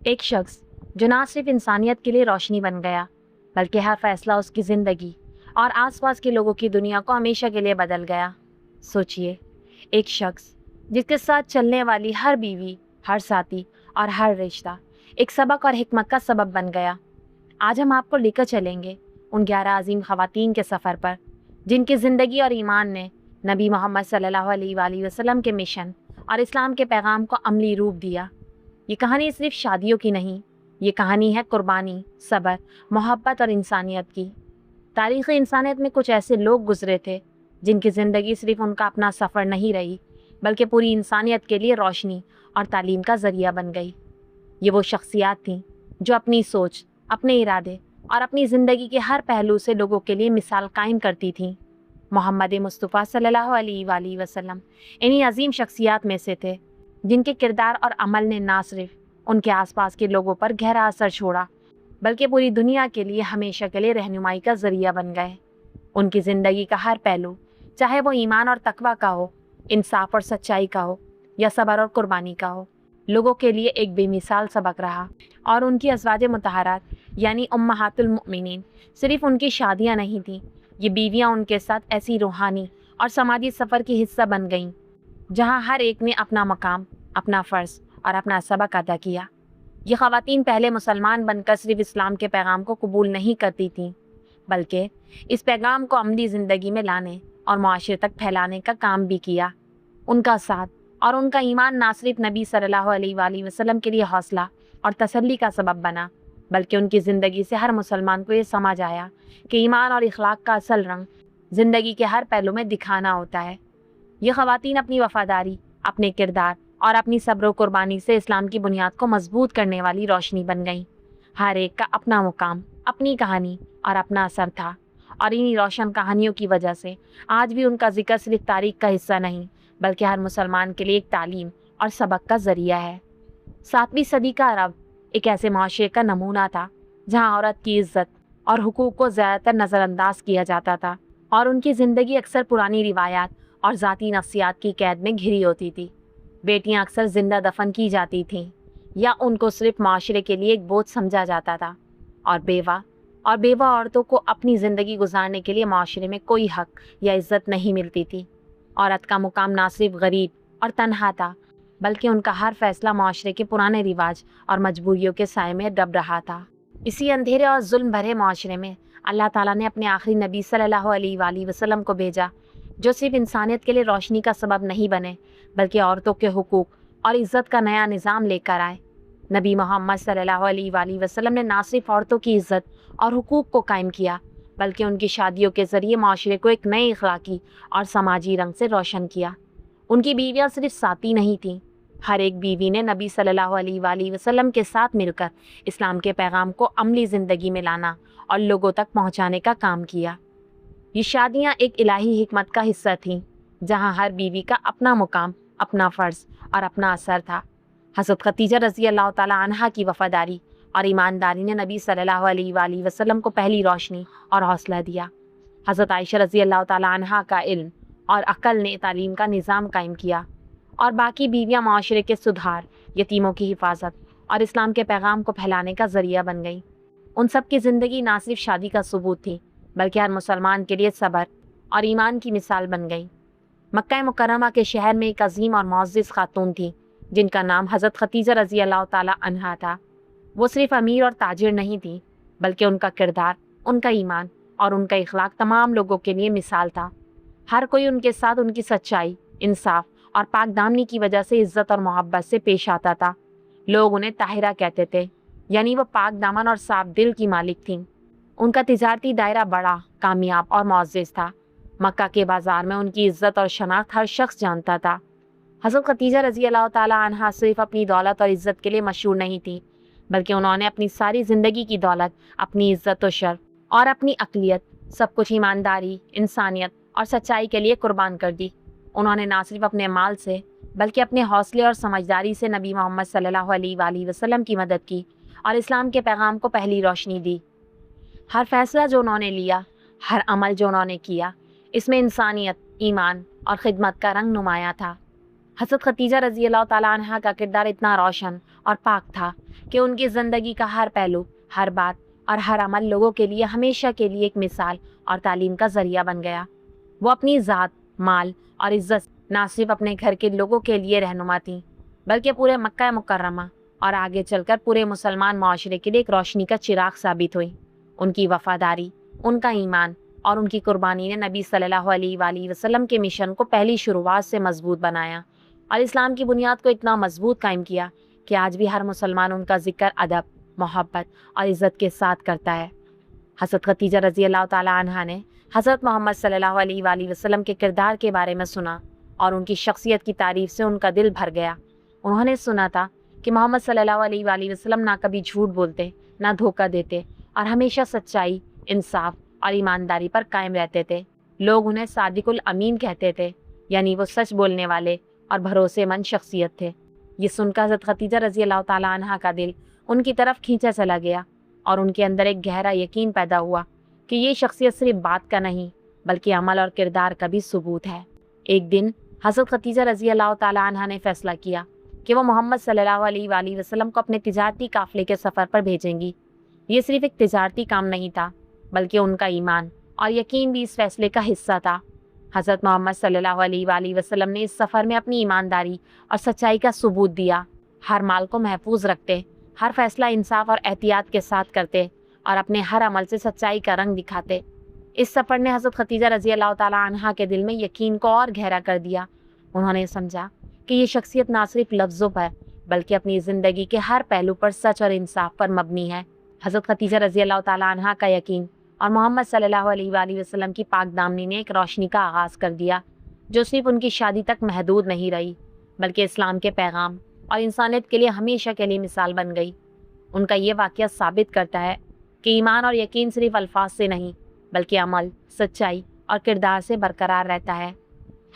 ایک شخص جو نہ صرف انسانیت کے لیے روشنی بن گیا بلکہ ہر فیصلہ اس کی زندگی اور آس پاس کے لوگوں کی دنیا کو ہمیشہ کے لیے بدل گیا۔ سوچئے، ایک شخص جس کے ساتھ چلنے والی ہر بیوی، ہر ساتھی اور ہر رشتہ ایک سبق اور حکمت کا سبب بن گیا۔ آج ہم آپ کو لے کر چلیں گے ان 11 عظیم خواتین کے سفر پر جن کی زندگی اور ایمان نے نبی محمد صلی اللہ علیہ وآلہ وسلم کے مشن اور اسلام کے پیغام کو عملی روپ دیا۔ یہ کہانی صرف شادیوں کی نہیں، یہ کہانی ہے قربانی، صبر، محبت اور انسانیت کی۔ تاریخ انسانیت میں کچھ ایسے لوگ گزرے تھے جن کی زندگی صرف ان کا اپنا سفر نہیں رہی بلکہ پوری انسانیت کے لیے روشنی اور تعلیم کا ذریعہ بن گئی۔ یہ وہ شخصیات تھیں جو اپنی سوچ، اپنے ارادے اور اپنی زندگی کے ہر پہلو سے لوگوں کے لیے مثال قائم کرتی تھیں۔ محمد مصطفیٰ صلی اللہ علیہ وآلہ وسلم انہی عظیم شخصیات میں سے تھے جن کے کردار اور عمل نے نہ صرف ان کے آس پاس کے لوگوں پر گہرا اثر چھوڑا بلکہ پوری دنیا کے لیے ہمیشہ کے لیے رہنمائی کا ذریعہ بن گئے۔ ان کی زندگی کا ہر پہلو، چاہے وہ ایمان اور تقویٰ کا ہو، انصاف اور سچائی کا ہو یا صبر اور قربانی کا ہو، لوگوں کے لیے ایک بے مثال سبق رہا۔ اور ان کی ازواج مطہرات یعنی امہات المؤمنین صرف ان کی شادیاں نہیں تھیں، یہ بیویاں ان کے ساتھ ایسی روحانی اور سماجی سفر کی حصہ بن گئیں جہاں ہر ایک نے اپنا مقام، اپنا فرض اور اپنا سبق ادا کیا۔ یہ خواتین پہلے مسلمان بن کر صرف اسلام کے پیغام کو قبول نہیں کرتی تھیں بلکہ اس پیغام کو عملی زندگی میں لانے اور معاشرے تک پھیلانے کا کام بھی کیا۔ ان کا ساتھ اور ان کا ایمان نہ صرف نبی صلی اللہ علیہ وآلہ وسلم کے لیے حوصلہ اور تسلی کا سبب بنا بلکہ ان کی زندگی سے ہر مسلمان کو یہ سمجھ آیا کہ ایمان اور اخلاق کا اصل رنگ زندگی کے ہر پہلو میں دکھانا ہوتا ہے۔ یہ خواتین اپنی وفاداری، اپنے کردار اور اپنی صبر و قربانی سے اسلام کی بنیاد کو مضبوط کرنے والی روشنی بن گئیں۔ ہر ایک کا اپنا مقام، اپنی کہانی اور اپنا اثر تھا، اور انہی روشن کہانیوں کی وجہ سے آج بھی ان کا ذکر صرف تاریخ کا حصہ نہیں بلکہ ہر مسلمان کے لیے ایک تعلیم اور سبق کا ذریعہ ہے۔ 7ویں صدی کا عرب ایک ایسے معاشرے کا نمونہ تھا جہاں عورت کی عزت اور حقوق کو زیادہ تر نظر انداز کیا جاتا تھا، اور ان کی زندگی اکثر پرانی روایات اور ذاتی نفسیات کی قید میں گھری ہوتی تھی۔ بیٹیاں اکثر زندہ دفن کی جاتی تھیں یا ان کو صرف معاشرے کے لیے ایک بوجھ سمجھا جاتا تھا، اور بیوہ عورتوں کو اپنی زندگی گزارنے کے لیے معاشرے میں کوئی حق یا عزت نہیں ملتی تھی۔ عورت کا مقام نہ صرف غریب اور تنہا تھا بلکہ ان کا ہر فیصلہ معاشرے کے پرانے رواج اور مجبوریوں کے سائے میں دب رہا تھا۔ اسی اندھیرے اور ظلم بھرے معاشرے میں اللہ تعالیٰ نے اپنے آخری نبی صلی اللہ علیہ وآلہ وسلم کو بھیجا جو صرف انسانیت کے لیے روشنی کا سبب نہیں بنے بلکہ عورتوں کے حقوق اور عزت کا نیا نظام لے کر آئے۔ نبی محمد صلی اللہ علیہ وآلہ وسلم نے نہ صرف عورتوں کی عزت اور حقوق کو قائم کیا بلکہ ان کی شادیوں کے ذریعے معاشرے کو ایک نئے اخلاقی اور سماجی رنگ سے روشن کیا۔ ان کی بیویاں صرف ساتھی نہیں تھیں، ہر ایک بیوی نے نبی صلی اللہ علیہ وآلہ وسلم کے ساتھ مل کر اسلام کے پیغام کو عملی زندگی میں لانا اور لوگوں تک پہنچانے کا کام کیا۔ یہ شادیاں ایک الہی حکمت کا حصہ تھیں جہاں ہر بیوی کا اپنا مقام، اپنا فرض اور اپنا اثر تھا۔ حضرت خدیجہ رضی اللہ تعالیٰ عنہا کی وفاداری اور ایمانداری نے نبی صلی اللہ علیہ وآلہ وسلم کو پہلی روشنی اور حوصلہ دیا۔ حضرت عائشہ رضی اللہ تعالیٰ عنہا کا علم اور عقل نے تعلیم کا نظام قائم کیا، اور باقی بیویاں معاشرے کے سدھار، یتیموں کی حفاظت اور اسلام کے پیغام کو پھیلانے کا ذریعہ بن گئیں۔ ان سب کی زندگی نہ صرف شادی کا ثبوت تھی بلکہ ہر مسلمان کے لیے صبر اور ایمان کی مثال بن گئی۔ مکہ مکرمہ کے شہر میں ایک عظیم اور معزز خاتون تھی جن کا نام حضرت خدیجہ رضی اللہ تعالیٰ عنہا تھا۔ وہ صرف امیر اور تاجر نہیں تھی بلکہ ان کا کردار، ان کا ایمان اور ان کا اخلاق تمام لوگوں کے لیے مثال تھا۔ ہر کوئی ان کے ساتھ ان کی سچائی، انصاف اور پاک دامنی کی وجہ سے عزت اور محبت سے پیش آتا تھا۔ لوگ انہیں طاہرہ کہتے تھے، یعنی وہ پاک دامن اور صاف دل کی مالک تھیں۔ ان کا تجارتی دائرہ بڑا، کامیاب اور معزز تھا۔ مکہ کے بازار میں ان کی عزت اور شناخت ہر شخص جانتا تھا۔ حضرت خدیجہ رضی اللہ تعالیٰ عنہا صرف اپنی دولت اور عزت کے لیے مشہور نہیں تھی بلکہ انہوں نے اپنی ساری زندگی کی دولت، اپنی عزت و شرف اور اپنی عقلیت، سب کچھ ایمانداری، انسانیت اور سچائی کے لیے قربان کر دی۔ انہوں نے نہ صرف اپنے مال سے بلکہ اپنے حوصلے اور سمجھداری سے نبی محمد صلی اللہ علیہ وآلہ وسلم کی مدد کی اور اسلام کے پیغام کو پہلی روشنی دی۔ ہر فیصلہ جو انہوں نے لیا، ہر عمل جو انہوں نے کیا، اس میں انسانیت، ایمان اور خدمت کا رنگ نمایاں تھا۔ حضرت خدیجہ رضی اللہ تعالیٰ عنہا کا کردار اتنا روشن اور پاک تھا کہ ان کی زندگی کا ہر پہلو، ہر بات اور ہر عمل لوگوں کے لیے ہمیشہ کے لیے ایک مثال اور تعلیم کا ذریعہ بن گیا۔ وہ اپنی ذات، مال اور عزت نہ صرف اپنے گھر کے لوگوں کے لیے رہنما تھیں، بلکہ پورے مکہ مکرمہ اور آگے چل کر پورے مسلمان معاشرے کے لیے ایک روشنی کا چراغ ثابت ہوئی۔ ان کی وفاداری، ان کا ایمان اور ان کی قربانی نے نبی صلی اللہ علیہ وآلہ وسلم کے مشن کو پہلی شروعات سے مضبوط بنایا اور اسلام کی بنیاد کو اتنا مضبوط قائم کیا کہ آج بھی ہر مسلمان ان کا ذکر ادب، محبت اور عزت کے ساتھ کرتا ہے۔ حضرت خدیجہ رضی اللہ تعالیٰ عنہا نے حضرت محمد صلی اللہ علیہ وآلہ وسلم کے کردار کے بارے میں سنا اور ان کی شخصیت کی تعریف سے ان کا دل بھر گیا۔ انہوں نے سنا تھا کہ محمد صلی اللہ علیہ وآلہ وسلم نہ کبھی جھوٹ بولتے، نہ دھوکہ دیتے اور ہمیشہ سچائی، انصاف اور ایمانداری پر قائم رہتے تھے۔ لوگ انہیں صادق الامین کہتے تھے، یعنی وہ سچ بولنے والے اور بھروسے مند شخصیت تھے۔ یہ سن کر حضرت خدیجہ رضی اللہ تعالیٰ عنہا کا دل ان کی طرف کھینچا چلا گیا اور ان کے اندر ایک گہرا یقین پیدا ہوا کہ یہ شخصیت صرف بات کا نہیں بلکہ عمل اور کردار کا بھی ثبوت ہے۔ ایک دن حضرت خدیجہ رضی اللہ تعالیٰ عنہا نے فیصلہ کیا کہ وہ محمد صلی اللہ علیہ وآلہ وسلم کو اپنے تجارتی قافلے کے سفر پر بھیجیں گی۔ یہ صرف ایک تجارتی کام نہیں تھا بلکہ ان کا ایمان اور یقین بھی اس فیصلے کا حصہ تھا۔ حضرت محمد صلی اللہ علیہ وآلہ وسلم نے اس سفر میں اپنی ایمانداری اور سچائی کا ثبوت دیا، ہر مال کو محفوظ رکھتے، ہر فیصلہ انصاف اور احتیاط کے ساتھ کرتے اور اپنے ہر عمل سے سچائی کا رنگ دکھاتے۔ اس سفر نے حضرت خدیجہ رضی اللہ تعالیٰ عنہا کے دل میں یقین کو اور گہرا کر دیا۔ انہوں نے سمجھا کہ یہ شخصیت نہ صرف لفظوں پر بلکہ اپنی زندگی کے ہر پہلو پر سچ اور انصاف پر مبنی ہے۔ حضرت خدیجہ رضی اللہ تعالیٰ عنہا کا یقین اور محمد صلی اللہ علیہ وآلہ وسلم کی پاک دامنی نے ایک روشنی کا آغاز کر دیا جو صرف ان کی شادی تک محدود نہیں رہی بلکہ اسلام کے پیغام اور انسانیت کے لیے ہمیشہ کے لیے مثال بن گئی۔ ان کا یہ واقعہ ثابت کرتا ہے کہ ایمان اور یقین صرف الفاظ سے نہیں بلکہ عمل، سچائی اور کردار سے برقرار رہتا ہے۔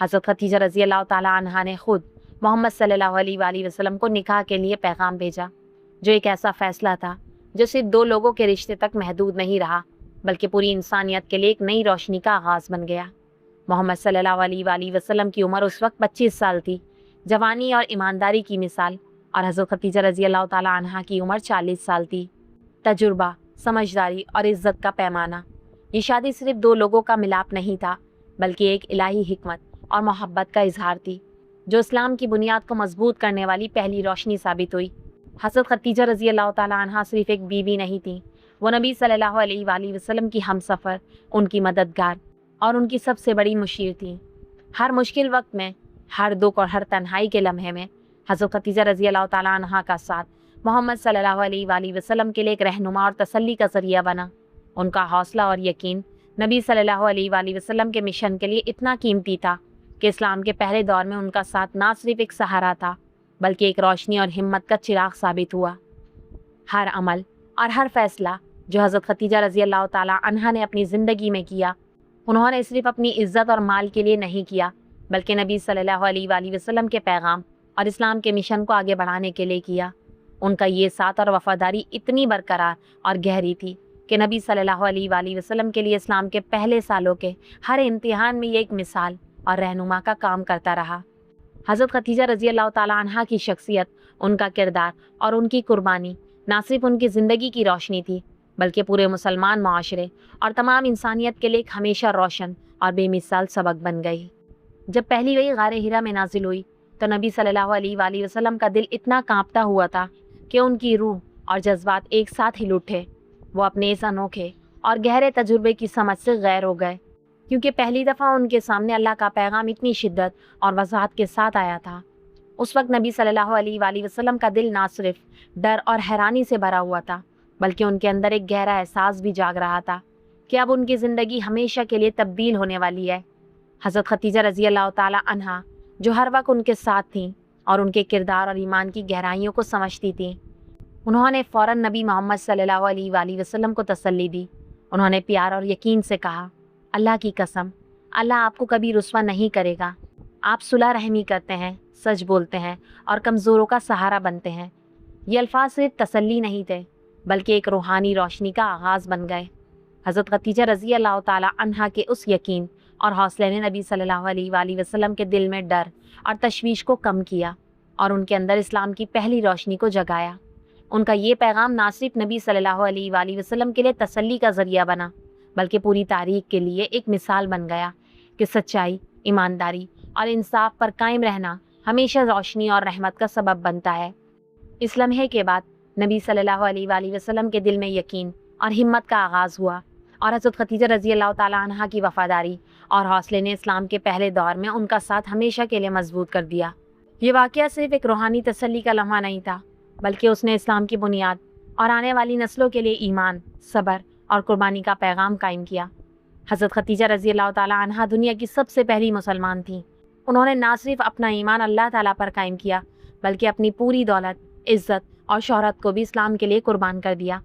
حضرت خدیجہ رضی اللہ تعالیٰ عنہا نے خود محمد صلی اللہ علیہ وآلہ وسلم کو نکاح کے لیے پیغام بھیجا، جو ایک ایسا فیصلہ تھا جو صرف دو لوگوں کے رشتے تک محدود نہیں رہا بلکہ پوری انسانیت کے لیے ایک نئی روشنی کا آغاز بن گیا۔ محمد صلی اللہ علیہ وآلہ وسلم کی عمر اس وقت 25 سال تھی، جوانی اور ایمانداری کی مثال، اور حضرت خدیجہ رضی اللہ تعالیٰ عنہا کی عمر 40 سال تھی، تجربہ، سمجھداری اور عزت کا پیمانہ۔ یہ شادی صرف دو لوگوں کا ملاپ نہیں تھا بلکہ ایک الہی حکمت اور محبت کا اظہار تھی جو اسلام کی بنیاد کو مضبوط کرنے والی پہلی روشنی ثابت ہوئی۔ حضرت خدیجہ رضی اللہ تعالیٰ عنہا صرف ایک بیوی نہیں تھیں، وہ نبی صلی اللہ علیہ وآلہ وسلم کی ہمسفر، ان کی مددگار اور ان کی سب سے بڑی مشیر تھیں۔ ہر مشکل وقت میں، ہر دکھ اور ہر تنہائی کے لمحے میں حضرت خدیجہ رضی اللہ تعالیٰ عنہا کا ساتھ محمد صلی اللہ علیہ وآلہ وسلم کے لیے ایک رہنما اور تسلی کا ذریعہ بنا۔ ان کا حوصلہ اور یقین نبی صلی اللہ علیہ وآلہ وسلم کے مشن کے لیے اتنا قیمتی تھا کہ اسلام کے پہلے دور میں ان کا ساتھ نہ صرف ایک سہارا تھا بلکہ ایک روشنی اور ہمت کا چراغ ثابت ہوا۔ ہر عمل اور ہر فیصلہ جو حضرت خدیجہ رضی اللہ تعالیٰ عنہا نے اپنی زندگی میں کیا، انہوں نے صرف اپنی عزت اور مال کے لیے نہیں کیا بلکہ نبی صلی اللہ علیہ وآلہ وسلم کے پیغام اور اسلام کے مشن کو آگے بڑھانے کے لیے کیا۔ ان کا یہ ساتھ اور وفاداری اتنی برقرار اور گہری تھی کہ نبی صلی اللہ علیہ وآلہ وسلم کے لیے اسلام کے پہلے سالوں کے ہر امتحان میں یہ ایک مثال اور رہنما کا کام کرتا رہا۔ حضرت خدیجہ رضی اللہ تعالیٰ عنہا کی شخصیت، ان کا کردار اور ان کی قربانی نہ صرف ان کی زندگی کی روشنی تھی بلکہ پورے مسلمان معاشرے اور تمام انسانیت کے لیے ایک ہمیشہ روشن اور بے مثال سبق بن گئی۔ جب پہلی وحی غار حرا میں نازل ہوئی تو نبی صلی اللہ علیہ وآلہ وسلم کا دل اتنا کانپتا ہوا تھا کہ ان کی روح اور جذبات ایک ساتھ ہل اٹھے۔ وہ اپنے اس انوکھے اور گہرے تجربے کی سمجھ سے غیر ہو گئے، کیونکہ پہلی دفعہ ان کے سامنے اللہ کا پیغام اتنی شدت اور وضاحت کے ساتھ آیا تھا۔ اس وقت نبی صلی اللہ علیہ وآلہ وسلم کا دل نہ صرف ڈر اور حیرانی سے بھرا ہوا تھا بلکہ ان کے اندر ایک گہرا احساس بھی جاگ رہا تھا کہ اب ان کی زندگی ہمیشہ کے لیے تبدیل ہونے والی ہے۔ حضرت خدیجہ رضی اللہ تعالیٰ عنہا جو ہر وقت ان کے ساتھ تھیں اور ان کے کردار اور ایمان کی گہرائیوں کو سمجھتی تھیں، انہوں نے فوراً نبی محمد صلی اللہ علیہ وآلہ وسلم کو تسلی دی۔ انہوں نے پیار اور یقین سے کہا، اللہ کی قسم، اللہ آپ کو کبھی رسوا نہیں کرے گا۔ آپ صلح رحمی کرتے ہیں، سچ بولتے ہیں اور کمزوروں کا سہارا بنتے ہیں۔ یہ الفاظ صرف تسلی نہیں تھے بلکہ ایک روحانی روشنی کا آغاز بن گئے۔ حضرت خدیجہ رضی اللہ تعالیٰ عنہا کے اس یقین اور حوصلے نے نبی صلی اللہ علیہ وآلہ وسلم کے دل میں ڈر اور تشویش کو کم کیا اور ان کے اندر اسلام کی پہلی روشنی کو جگایا۔ ان کا یہ پیغام نہ صرف نبی صلی اللہ علیہ وآلہ وسلم کے لیے تسلی کا ذریعہ بنا بلکہ پوری تاریخ کے لیے ایک مثال بن گیا کہ سچائی، ایمانداری اور انصاف پر قائم رہنا ہمیشہ روشنی اور رحمت کا سبب بنتا ہے۔ اس لمحے کے بعد نبی صلی اللہ علیہ وآلہ وسلم کے دل میں یقین اور ہمت کا آغاز ہوا اور حضرت ختیجہ رضی اللہ تعالیٰ عنہا کی وفاداری اور حوصلے نے اسلام کے پہلے دور میں ان کا ساتھ ہمیشہ کے لیے مضبوط کر دیا۔ یہ واقعہ صرف ایک روحانی تسلی کا لمحہ نہیں تھا بلکہ اس نے اسلام کی بنیاد اور آنے والی نسلوں کے لیے ایمان، صبر اور قربانی کا پیغام قائم کیا۔ حضرت ختیجہ رضی اللہ تعالیٰ عنہا دنیا کی سب سے پہلی مسلمان تھیں۔ انہوں نے نہ صرف اپنا ایمان اللہ تعالیٰ پر قائم کیا بلکہ اپنی پوری دولت، عزت اور شہرت کو بھی اسلام کے لیے قربان کر دیا۔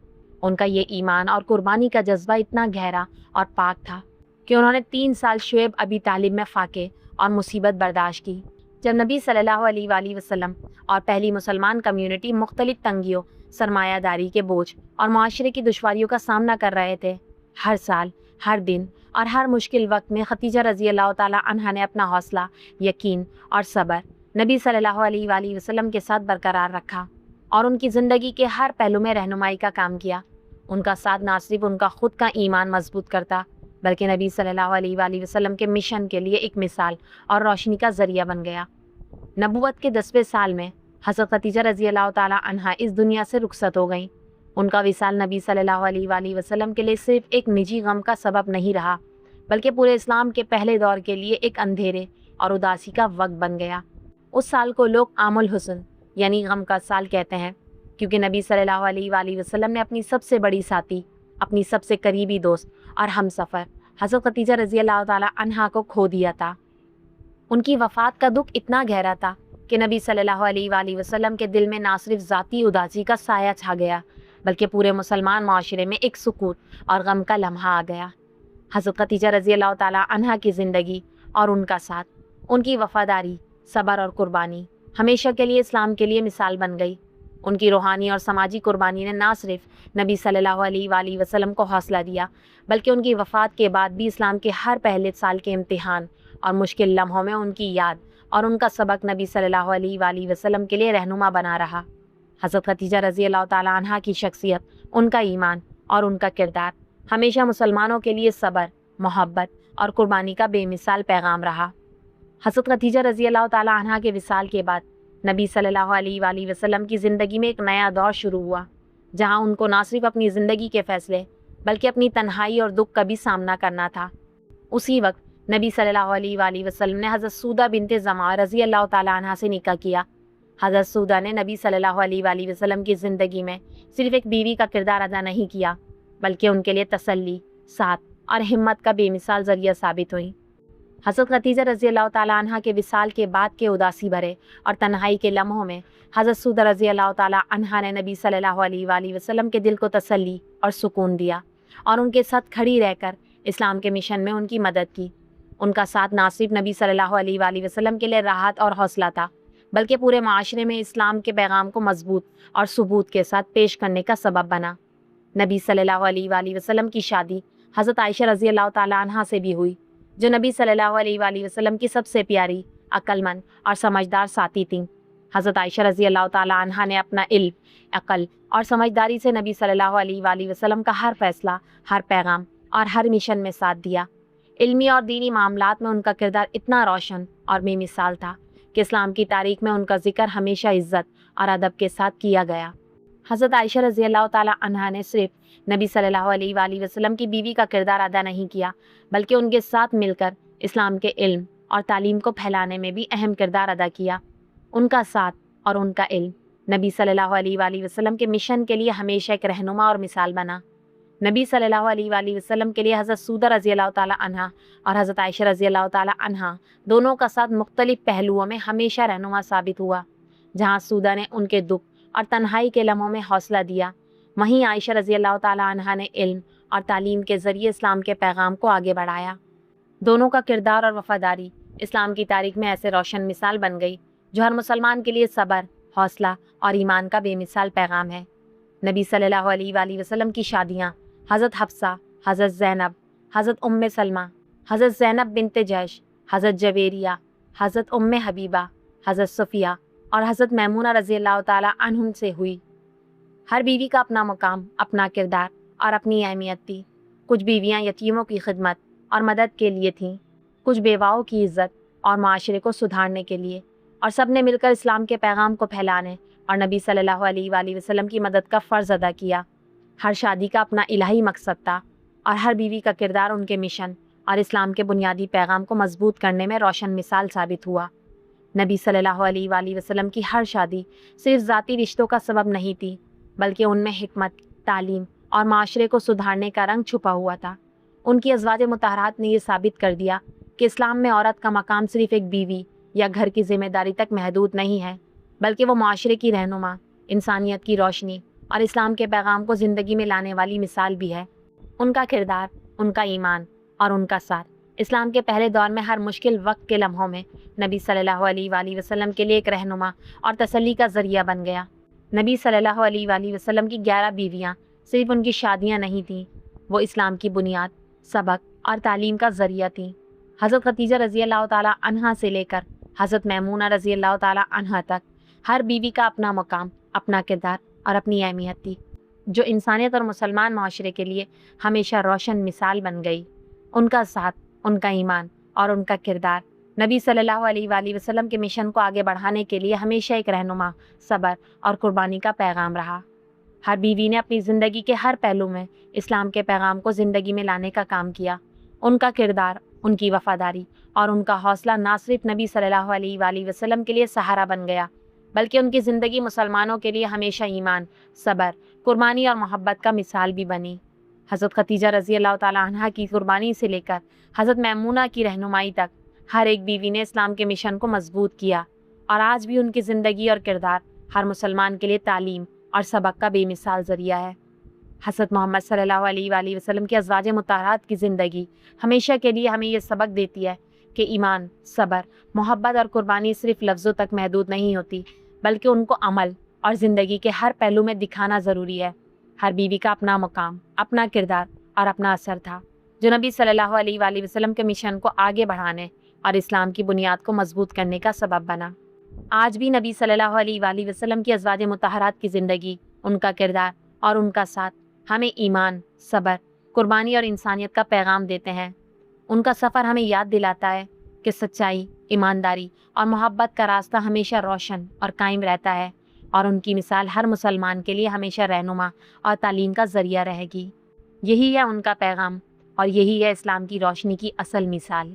ان کا یہ ایمان اور قربانی کا جذبہ اتنا گہرا اور پاک تھا کہ انہوں نے 3 سال شعیب ابی طالب میں فاقے اور مصیبت برداشت کی۔ جب نبی صلی اللہ علیہ وآلہ وسلم اور پہلی مسلمان کمیونٹی مختلف تنگیوں، سرمایہ داری کے بوجھ اور معاشرے کی دشواریوں کا سامنا کر رہے تھے، ہر سال، ہر دن اور ہر مشکل وقت میں ختیجہ رضی اللہ تعالیٰ عنہا نے اپنا حوصلہ، یقین اور صبر نبی صلی اللہ علیہ وآلہ وسلم کے ساتھ برقرار رکھا اور ان کی زندگی کے ہر پہلو میں رہنمائی کا کام کیا۔ ان کا ساتھ نہ صرف ان کا خود کا ایمان مضبوط کرتا بلکہ نبی صلی اللہ علیہ وآلہ وسلم کے مشن کے لیے ایک مثال اور روشنی کا ذریعہ بن گیا۔ نبوت کے 10ویں سال میں حضرت ختیجہ رضی اللہ تعالیٰ عنہا اس دنیا سے رخصت ہو گئیں۔ ان کا وصال نبی صلی اللہ علیہ وآلہ وسلم کے لیے صرف ایک نجی غم کا سبب نہیں رہا بلکہ پورے اسلام کے پہلے دور کے لیے ایک اندھیرے اور اداسی کا وقت بن گیا۔ اس سال کو لوگ عام الحزن یعنی غم کا سال کہتے ہیں کیونکہ نبی صلی اللہ علیہ وآلہ وسلم نے اپنی سب سے بڑی ساتھی، اپنی سب سے قریبی دوست اور ہم سفر حضرت ختیجہ رضی اللہ تعالیٰ عنہا کو کھو دیا تھا۔ ان کی وفات کا دکھ اتنا گہرا تھا کہ نبی صلی اللہ علیہ وآلہ وسلم کے دل میں نہ صرف ذاتی اداسی کا سایہ چھا گیا بلکہ پورے مسلمان معاشرے میں ایک سکوت اور غم کا لمحہ آ گیا۔ حضرت ختیجہ رضی اللہ تعالیٰ عنہا کی زندگی اور ان کا ساتھ، ان کی وفاداری، صبر اور قربانی ہمیشہ کے لیے اسلام کے لیے مثال بن گئی۔ ان کی روحانی اور سماجی قربانی نے نہ صرف نبی صلی اللہ علیہ وآلہ وسلم کو حوصلہ دیا بلکہ ان کی وفات کے بعد بھی اسلام کے ہر پہلے سال کے امتحان اور مشکل لمحوں میں ان کی یاد اور ان کا سبق نبی صلی اللہ علیہ وآلہ وسلم کے لیے رہنما بنا رہا۔ حضرت ختیجہ رضی اللہ تعالیٰ عنہا کی شخصیت، ان کا ایمان اور ان کا کردار ہمیشہ مسلمانوں کے لیے صبر، محبت اور قربانی کا بے مثال پیغام رہا۔ حضرت ختیجہ رضی اللہ تعالیٰ عنہا کے وصال کے بعد نبی صلی اللہ علیہ وآلہ وسلم کی زندگی میں ایک نیا دور شروع ہوا جہاں ان کو نہ صرف اپنی زندگی کے فیصلے بلکہ اپنی تنہائی اور دکھ کا بھی سامنا کرنا تھا۔ اسی وقت نبی صلی اللہ علیہ وآلہ وسلم نے حضرت سودہ بنت زمعہ رضی اللہ تعالیٰ عنہا سے نکاح کیا۔ حضرت سودہ نے نبی صلی اللہ علیہ وآلہ وسلم کی زندگی میں صرف ایک بیوی کا کردار ادا نہیں کیا بلکہ ان کے لیے تسلی، ساتھ اور ہمت کا بے مثال ذریعہ ثابت ہوئی۔ حضرت ختیجہ رضی اللہ تعالیٰ عنہا کے وصال کے بعد کے اداسی بھرے اور تنہائی کے لمحوں میں حضرت سودہ رضی اللہ تعالیٰ عنہا نے نبی صلی اللہ علیہ وآلہ وسلم کے دل کو تسلی اور سکون دیا اور ان کے ساتھ کھڑی رہ کر اسلام کے مشن میں ان کی مدد کی۔ ان کا ساتھ نہ صرف نبی صلی اللہ علیہ وآلہ وسلم کے لیے راحت اور حوصلہ تھا بلکہ پورے معاشرے میں اسلام کے پیغام کو مضبوط اور ثبوت کے ساتھ پیش کرنے کا سبب بنا۔ نبی صلی اللہ علیہ وآلہ وسلم کی شادی حضرت عائشہ رضی اللہ تعالیٰ عنہا سے بھی ہوئی جو نبی صلی اللہ علیہ وآلہ وسلم کی سب سے پیاری، عقل مند اور سمجھدار ساتھی تھیں۔ حضرت عائشہ رضی اللہ تعالیٰ عنہا نے اپنا علم، عقل اور سمجھداری سے نبی صلی اللہ علیہ وآلہ وسلم کا ہر فیصلہ، ہر پیغام اور ہر مشن میں ساتھ دیا۔ علمی اور دینی معاملات میں ان کا کردار اتنا روشن اور بے مثال تھا کہ اسلام کی تاریخ میں ان کا ذکر ہمیشہ عزت اور ادب کے ساتھ کیا گیا۔ حضرت عائشہ رضی اللہ تعالیٰ عنہا نے صرف نبی صلی اللہ علیہ وآلہ وسلم کی بیوی کا کردار ادا نہیں کیا بلکہ ان کے ساتھ مل کر اسلام کے علم اور تعلیم کو پھیلانے میں بھی اہم کردار ادا کیا۔ ان کا ساتھ اور ان کا علم نبی صلی اللہ علیہ وآلہ وسلم کے مشن کے لیے ہمیشہ ایک رہنما اور مثال بنا۔ نبی صلی اللہ علیہ وآلہ وسلم کے لیے حضرت سودہ رضی اللہ تعالیٰ عنہا اور حضرت عائشہ رضی اللہ تعالیٰ عنہا دونوں کا ساتھ مختلف پہلوؤں میں ہمیشہ رہنما ثابت ہوا۔ جہاں سودہ نے ان کے دکھ اور تنہائی کے لمحوں میں حوصلہ دیا، وہیں عائشہ رضی اللہ تعالیٰ عنہا نے علم اور تعلیم کے ذریعے اسلام کے پیغام کو آگے بڑھایا۔ دونوں کا کردار اور وفاداری اسلام کی تاریخ میں ایسے روشن مثال بن گئی جو ہر مسلمان کے لیے صبر، حوصلہ اور ایمان کا بے مثال پیغام ہے۔ نبی صلی اللہ علیہ وآلہ وسلم کی شادیاں حضرت حفصہ، حضرت زینب، حضرت سلمہ، حضرت زینب بنت جیش، حضرت جویریہ، حضرت ام حبیبہ، حضرت صفیہ اور حضرت میمونہ رضی اللہ تعالیٰ عنہم سے ہوئی۔ ہر بیوی کا اپنا مقام، اپنا کردار اور اپنی اہمیت تھی۔ کچھ بیویاں یتیموں کی خدمت اور مدد کے لیے تھیں، کچھ بیواؤں کی عزت اور معاشرے کو سدھارنے کے لیے، اور سب نے مل کر اسلام کے پیغام کو پھیلانے اور نبی صلی اللہ علیہ وآلہ وسلم کی مدد کا فرض ادا کیا۔ ہر شادی کا اپنا الہی مقصد تھا، اور ہر بیوی کا کردار ان کے مشن اور اسلام کے بنیادی پیغام کو مضبوط کرنے میں روشن مثال ثابت ہوا۔ نبی صلی اللہ علیہ وآلہ وسلم کی ہر شادی صرف ذاتی رشتوں کا سبب نہیں تھی، بلکہ ان میں حکمت، تعلیم اور معاشرے کو سدھارنے کا رنگ چھپا ہوا تھا۔ ان کی ازواج مطہرات نے یہ ثابت کر دیا کہ اسلام میں عورت کا مقام صرف ایک بیوی یا گھر کی ذمہ داری تک محدود نہیں ہے، بلکہ وہ معاشرے کی رہنما، انسانیت کی روشنی اور اسلام کے پیغام کو زندگی میں لانے والی مثال بھی ہے۔ ان کا کردار، ان کا ایمان اور ان کا ساتھ اسلام کے پہلے دور میں ہر مشکل وقت کے لمحوں میں نبی صلی اللہ علیہ وآلہ وسلم کے لیے ایک رہنما اور تسلی کا ذریعہ بن گیا۔ نبی صلی اللہ علیہ وآلہ وسلم کی 11 بیویاں صرف ان کی شادیاں نہیں تھیں، وہ اسلام کی بنیاد، سبق اور تعلیم کا ذریعہ تھیں۔ حضرت خدیجہ رضی اللہ تعالیٰ عنہا سے لے کر حضرت میمونہ رضی اللہ تعالیٰ عنہا تک ہر بیوی کا اپنا مقام، اپنا کردار اور اپنی اہمیت تھی، جو انسانیت اور مسلمان معاشرے کے لیے ہمیشہ روشن مثال بن گئی۔ ان کا ساتھ، ان کا ایمان اور ان کا کردار نبی صلی اللہ علیہ وآلہ وسلم کے مشن کو آگے بڑھانے کے لیے ہمیشہ ایک رہنما، صبر اور قربانی کا پیغام رہا۔ ہر بیوی نے اپنی زندگی کے ہر پہلو میں اسلام کے پیغام کو زندگی میں لانے کا کام کیا۔ ان کا کردار، ان کی وفاداری اور ان کا حوصلہ نہ صرف نبی صلی اللہ علیہ وآلہ وسلم کے لیے سہارا بن گیا، بلکہ ان کی زندگی مسلمانوں کے لیے ہمیشہ ایمان، صبر، قربانی اور محبت کا مثال بھی بنی۔ حضرت خدیجہ رضی اللہ تعالیٰ عنہا کی قربانی سے لے کر حضرت میمونہ کی رہنمائی تک ہر ایک بیوی نے اسلام کے مشن کو مضبوط کیا، اور آج بھی ان کی زندگی اور کردار ہر مسلمان کے لیے تعلیم اور سبق کا بے مثال ذریعہ ہے۔ حضرت محمد صلی اللہ علیہ وآلہ وسلم کی ازواج مطہرات کی زندگی ہمیشہ کے لیے ہمیں یہ سبق دیتی ہے کہ ایمان، صبر، محبت اور قربانی صرف لفظوں تک محدود نہیں ہوتی، بلکہ ان کو عمل اور زندگی کے ہر پہلو میں دکھانا ضروری ہے۔ ہر بیوی کا اپنا مقام، اپنا کردار اور اپنا اثر تھا، جو نبی صلی اللہ علیہ وآلہ وسلم کے مشن کو آگے بڑھانے اور اسلام کی بنیاد کو مضبوط کرنے کا سبب بنا۔ آج بھی نبی صلی اللہ علیہ وآلہ وسلم کی ازواج مطہرات کی زندگی، ان کا کردار اور ان کا ساتھ ہمیں ایمان، صبر، قربانی اور انسانیت کا پیغام دیتے ہیں۔ ان کا سفر ہمیں یاد دلاتا ہے کہ سچائی، ایمانداری اور محبت کا راستہ ہمیشہ روشن اور قائم رہتا ہے، اور ان کی مثال ہر مسلمان کے لیے ہمیشہ رہنما اور تعلیم کا ذریعہ رہے گی۔ یہی ہے ان کا پیغام، اور یہی ہے اسلام کی روشنی کی اصل مثال۔